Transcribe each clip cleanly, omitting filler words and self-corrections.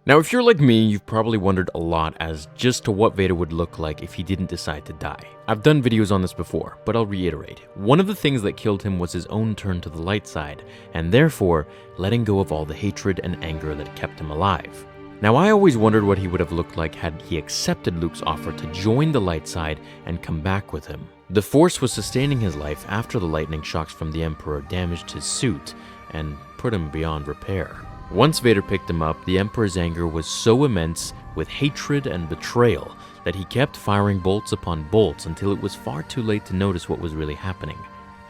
Now, if you're like me, you've probably wondered a lot as just to what Vader would look like if he didn't decide to die. I've done videos on this before, but I'll reiterate. One of the things that killed him was his own turn to the light side, and therefore letting go of all the hatred and anger that kept him alive. Now, I always wondered what he would have looked like had he accepted Luke's offer to join the light side and come back with him. The Force was sustaining his life after the lightning shocks from the Emperor damaged his suit and put him beyond repair. Once Vader picked him up, the Emperor's anger was so immense with hatred and betrayal that he kept firing bolts upon bolts until it was far too late to notice what was really happening,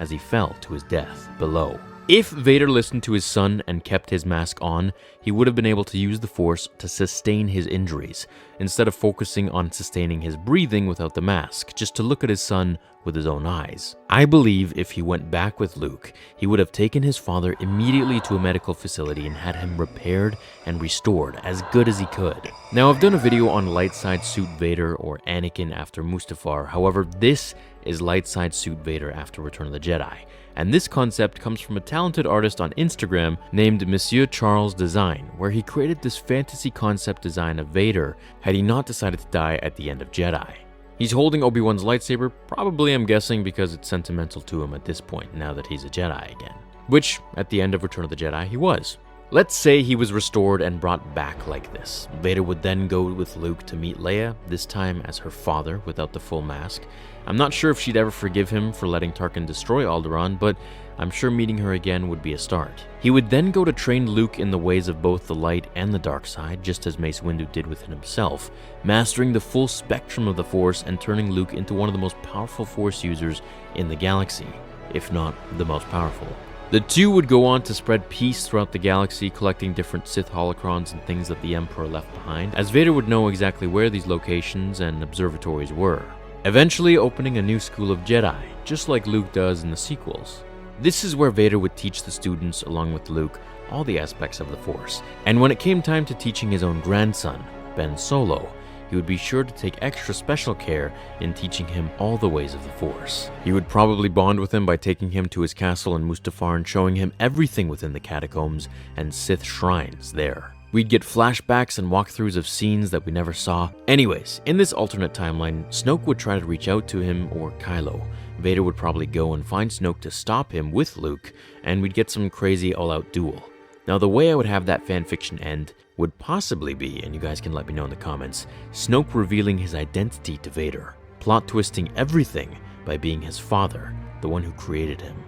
as he fell to his death below. If Vader listened to his son and kept his mask on, he would have been able to use the Force to sustain his injuries, instead of focusing on sustaining his breathing without the mask, just to look at his son with his own eyes. I believe if he went back with Luke, he would have taken his father immediately to a medical facility and had him repaired and restored as good as he could. Now, I've done a video on light side suit Vader or Anakin after Mustafar, however, this is light side suit Vader after Return of the Jedi. And this concept comes from a talented artist on Instagram named Monsieur Charles Design, where he created this fantasy concept design of Vader had he not decided to die at the end of Jedi. He's holding Obi-Wan's lightsaber, probably I'm guessing because it's sentimental to him at this point now that he's a Jedi again. Which, at the end of Return of the Jedi, he was. Let's say he was restored and brought back like this. Vader would then go with Luke to meet Leia, this time as her father without the full mask. I'm not sure if she'd ever forgive him for letting Tarkin destroy Alderaan, but I'm sure meeting her again would be a start. He would then go to train Luke in the ways of both the light and the dark side, just as Mace Windu did within himself, mastering the full spectrum of the Force and turning Luke into one of the most powerful Force users in the galaxy, if not the most powerful. The two would go on to spread peace throughout the galaxy, collecting different Sith holocrons and things that the Emperor left behind, as Vader would know exactly where these locations and observatories were, eventually opening a new school of Jedi, just like Luke does in the sequels. This is where Vader would teach the students, along with Luke, all the aspects of the Force, and when it came time to teaching his own grandson, Ben Solo, he would be sure to take extra special care in teaching him all the ways of the Force. He would probably bond with him by taking him to his castle in Mustafar and showing him everything within the catacombs and Sith shrines there. We'd get flashbacks and walkthroughs of scenes that we never saw. Anyways, in this alternate timeline, Snoke would try to reach out to him or Kylo. Vader would probably go and find Snoke to stop him with Luke, and we'd get some crazy all-out duel. Now, the way I would have that fanfiction end would possibly be, and you guys can let me know in the comments, Snoke revealing his identity to Vader, plot twisting everything by being his father, the one who created him.